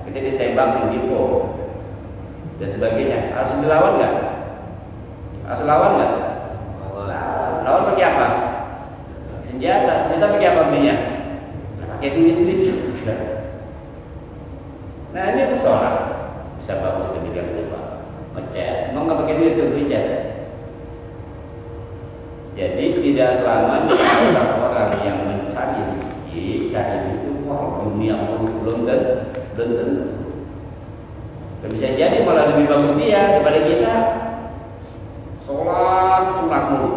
kita ditembak di Dipo dan sebagainya. Harus dilawan nggak? Harus lawan nggak? Lawan pakai apa? Senjata pakai apa belinya? Pakai duit juga. Nah ini musola bisa bagus kemudian lupa ngecat, mau nggak pakai duit tuh cat. Jadi tidak selamanya orang yang mencari itu wah dunia belum tentu. Bisa jadi malah lebih bagus dia daripada kita. Sholat sunat mulu,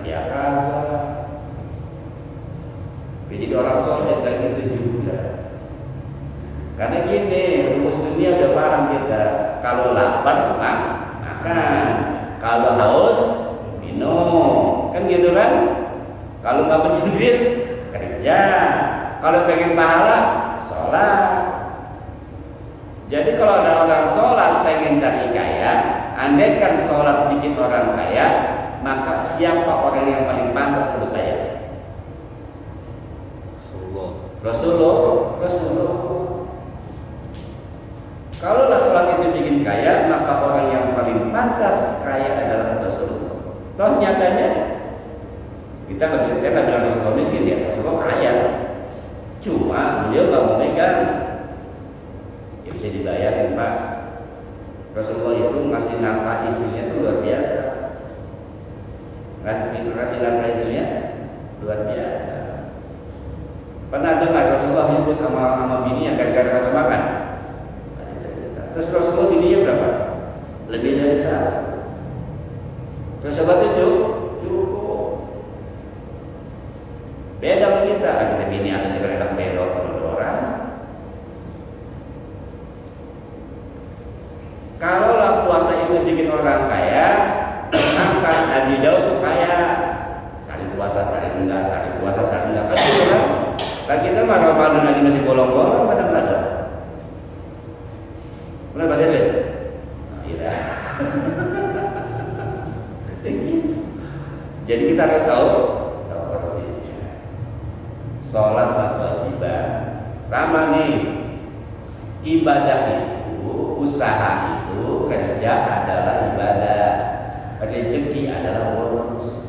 dia kagak. Jadi orang soleh dan gitu juga. Karena gini, rumus dunia udah paham kita. Kalau lapar makan, kalau haus minum, kan gitu kan? Kalau nggak punya duit kerja, kalau pengen pahala sholat. Jadi kalau ada orang sholat pengen cari kaya, andaikan sholat bikin orang kaya, maka siapa orang yang paling pantas untuk kaya? Rasulullah. Kalau sholat itu bikin kaya, maka orang yang paling pantas kaya adalah Rasulullah. Toh nyatanya saya nggak bilang Rasulullah miskin ya, Rasulullah kaya. Cuma beliau nggak mau megang. Ya bisa dibayarin Pak. Rasulullah itu ngasih nafkah istrinya itu luar biasa. Ngasih nafkah istrinya luar biasa. Pernah dengar Rasulullah nyebut sama bininya gara-gara kata makan? Terus Rasulullah bininya berapa? Lebih dari satu. Terus obat itu cukup. Beda sama kita. Kita bini atau juga enak belok orang. Kalaulah puasa itu bikin orang kaya, maka Nabi Daud itu kaya. Saling puasa, saling enggak, saling puasa, saling enggak. Kan gitu kan? Nah kita mah Ramadan lagi masih bolong-bolong pada puasa. Mulai bahasa lihat. Tidak. Jadi kita harus tahu persisnya. Sholat kewajiban. Sama nih. Ibadah itu, usaha itu, kerja adalah ibadah. Rezeki adalah bonus.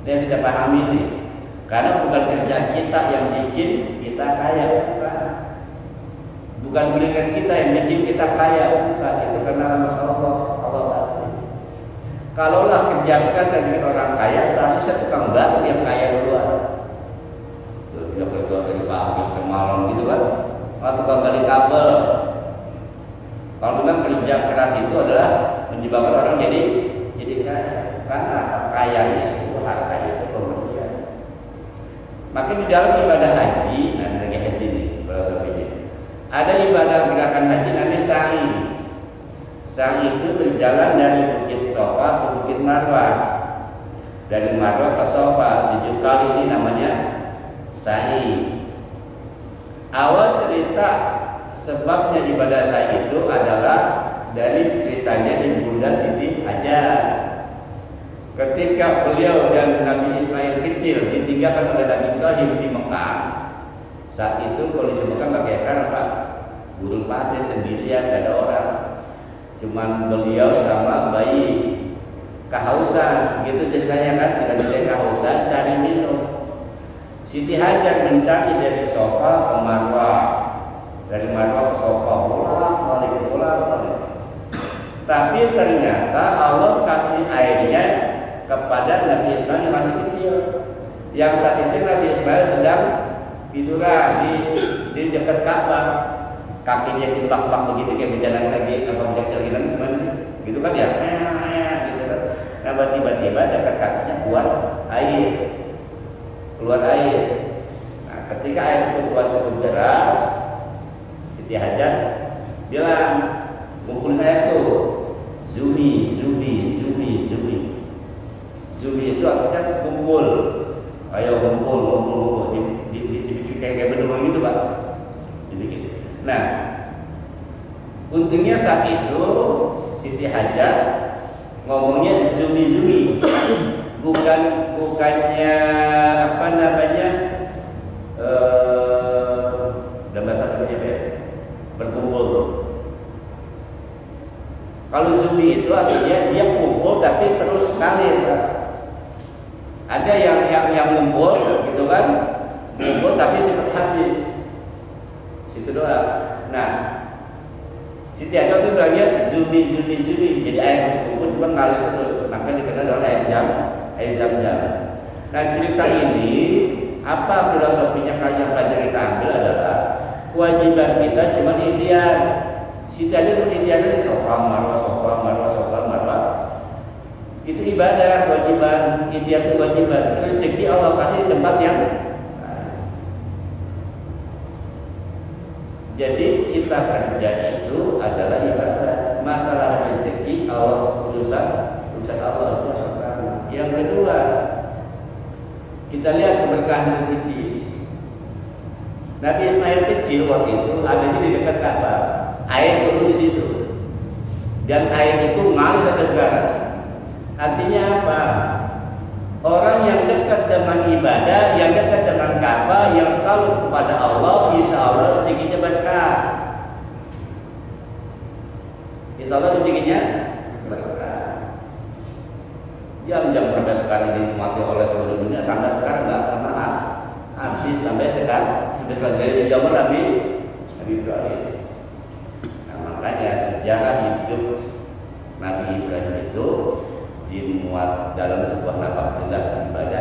Dia sudah pahami nih. Karena bukan kerja kita yang bikin kita kaya, bukan berikan kita yang bikin kita kaya, bukan. Itu karena Allah pasti. Kalaulah kerja keras yang bikin orang kaya, seharusnya tukang batu yang kaya duluan. Dia kerja dari pagi ke malam gitu kan, atau tukang gali kabel. Kalau memang kerja keras itu adalah menyebabkan orang jadi kaya, karena kayanya itu hartanya itu pemberian. Maka di dalam ibadah haji, nah lagi haji nih, filosofinya. Ada ibadah gerakan haji namanya sa'i. Sa'i itu berjalan dari Bukit Sofa ke Bukit Marwah. Dari Marwah ke Sofa 7 kali, ini namanya sa'i. Awal cerita sebabnya ibadah sa'i itu adalah dari ceritanya Ibunda Siti Hajar. Ketika beliau dan Nabi Ismail kecil ditinggalkan oleh Nabi Ibrahim di Mekah, saat itu kondisi Mekah nggak kayak sekarang Pak, gurun pasir sendirian, tidak ada orang, cuman beliau sama bayi kehausan, gitu ceritanya kan, sekali kehausan cari minum. Siti Hajar mencari dari Sofa ke Marwah, dari Marwah ke Sofa, bolak-balik. Tapi ternyata Allah kasih airnya kepada Nabi Ismail yang masih kecil. Yang saat itu Nabi Ismail sedang tiduran di dekat Ka'bah, kakinya dibak-bak begitu kayak bencana lagi apa bencana semuanya sih, gitu kan ya, gitu kan. Nah tiba-tiba dekat kakinya keluar air. Nah ketika air itu keluar cukup deras, Siti Hajar bilang, ngumpulin air tuh, Zumi. Zumi itu artinya kumpul. Ayo kumpul. Dibikin kayak bendungan gitu Pak. Dibikin. Nah, untungnya saat itu Siti Hajar ngomongnya Zumi. Bukannya apa namanya? Dalam bahasa sebenarnya zumi itu artinya dia kumpul tapi terus ngalir. Ada yang ngumpul gitu kan, ngumpul tapi cepat habis. Situ doang. Nah, Siti Hajar itu bilangnya zumi. Jadi air kumpul cuma ngalir terus. Maka dikenal dengan air zam-zam. Nah, cerita ini apa filosofinya yang kita ambil adalah kewajiban kita cuma ideal. Siti Hajar itu idealnya di sofa marwah. Itu ibadah, kewajiban, ideal itu kewajiban. Rezeki Allah kasih di tempat yang jadi kita kerja itu adalah ibadah. Masalah rezeki Allah urusan Allah itu pertama. Yang kedua, kita lihat keberkahan rezeki. Nabi Ismail kecil waktu itu ada di dekat Ka'bah, air turun di situ, dan air itu mengalir sampai sekarang. Artinya apa? Orang yang dekat dengan ibadah, yang dekat dengan Ka'bah, yang selalu kepada Allah, insya Allah rezekinya berkah. Insya Allah rezekinya berkah. Jam sampai sekarang dinikmati oleh seluruh dunia, sampai sekarang nggak pernah habis sampai sekarang dari zaman Nabi Ibrahim. Nah, makanya sejarah hidup Nabi Ibrahim itu dimuat dalam sebuah napak tilas ibadah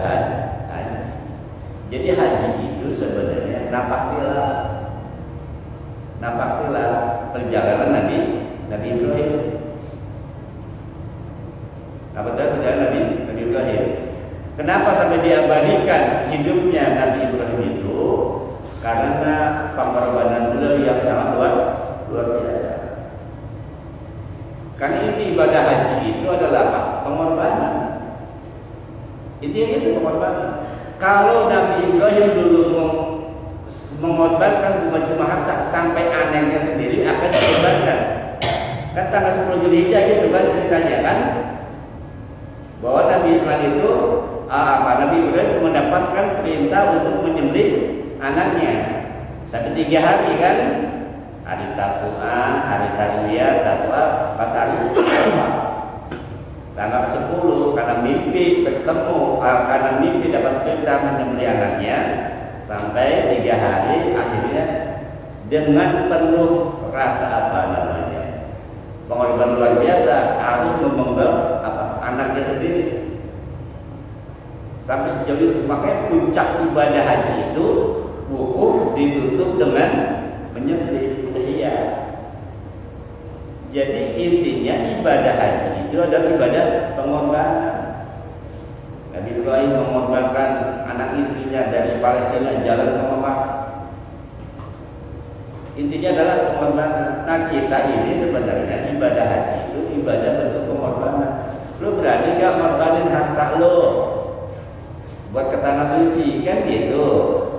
haji. Jadi haji itu sebenarnya napak tilas perjalanan Nabi Ibrahim. Perjalanan Nabi Ibrahim. Kenapa sampai diabadikan hidupnya Nabi Ibrahim itu? Karena pengorbanan beliau yang sangat luar biasa. Karena ini ibadah haji itu adalah apa? Pengorbanan. Itu pengorbanan. Kalau Nabi Ibrahim dulu mengorbankan bukan cuma harta, sampai anaknya sendiri akan dikorbankan. Kan tanggal 10 Zulhijjah gitu kan ceritanya kan, bahwa Nabi Ismail itu Nabi Ibrahim mendapatkan perintah untuk menyembelih anaknya sampai 3 hari kan. Hari Tasu'a, hari Tarwiyah, Tasu'a, pas hari tanggal 10 karena mimpi bertemu, karena mimpi dapat perintah menyembelih anaknya sampai 3 hari, akhirnya dengan penuh rasa pengorbanan luar biasa harus memenggal anaknya sendiri sampai sejauh itu. Makanya puncak ibadah haji itu wukuf ditutup dengan menyembelih. Jadi intinya ibadah haji itu adalah ibadah pengorbanan. Nabi Ibrahim mengorbankan anak istrinya dari Palestina jalan ke Mekah. Intinya adalah pengorbanan. Nah, kita ini sebenarnya ibadah haji itu ibadah bentuk pengorbanan. Lo berani gak ngorbanin harta lo buat ke tanah suci kan gitu?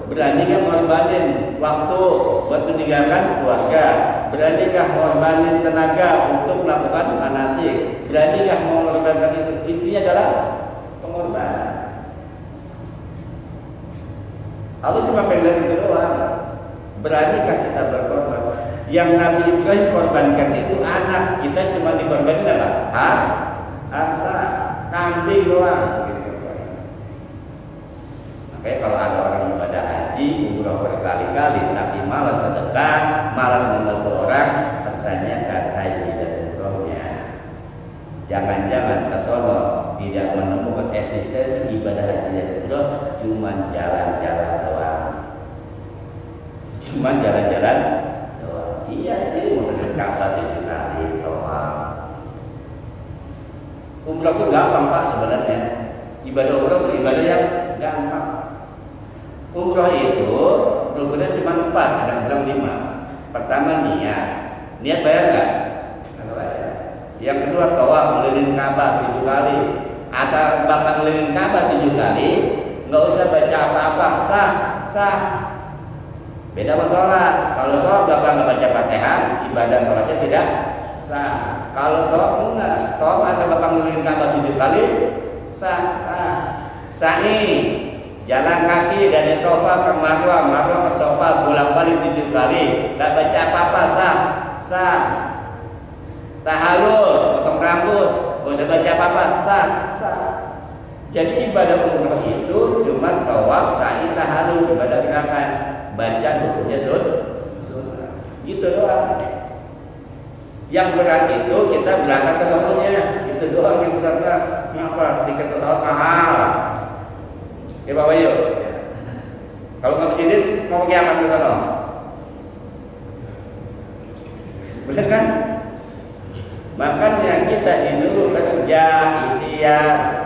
Berani gak ngorbanin waktu buat meninggalkan keluarga? Berani gak ngorbanin tenaga untuk melakukan manasik? Berani gak mengorbankan itu? Intinya adalah pengorbanan. Allah cuma pengen itu doang. Beranikah kita berkorban? Yang Nabi Ibrahim korbankan itu anak, kita cuma dikorbanin apa? Harta, kambing doang. Makanya kalau ada orang ibadah haji, umroh berkali-kali, tapi malas sedekah, malas membantu orang, katanya kata haji dan umrohnya. Jangan-jangan kesono tidak menemukan eksistensi ibadah haji dan umroh, cuma jalan-jalan doang. Cuma jalan-jalan doang. Iya sih, mau ke Ka'bah sekali doang. Umroh itu gampang Pak sebenarnya. Ibadah umroh itu ibadah yang gampang. Umroh itu rukunnya cuma 4, ada yang bilang 5. Pertama niat bayar nggak? Bayar. Yang kedua tawaf ngeliling Ka'bah 7 kali. Asal Bapak ngeliling Ka'bah 7 kali, nggak usah baca apa-apa, sah. Beda sama sholat. Kalau sholat Bapak nggak baca Fatihah, ibadah sholatnya tidak sah. Kalau tawaf enggak, tawaf asal Bapak ngeliling Ka'bah 7 kali, sah. Sa'i, jalan kaki dari sofa ke Marwah, Marwah ke sofa, bolak-balik 7 kali, nggak baca apa-apa, sah. Tahallul, potong rambut, gak usah baca apa-apa, sah. Jadi ibadah umroh itu cuma tawaf, sa'i, tahallul, ibadah gerakan, baca hukumnya sunnah. Gitu doang. Yang berat itu kita berangkat ke sononya, itu doang yang berat. Kenapa? Tiket pesawat mahal. Ya Bapak yuk. Kalau nggak begini, mau pergi apa ke sono? Benar kan? Makanya kita disuruh kerja ikhtiar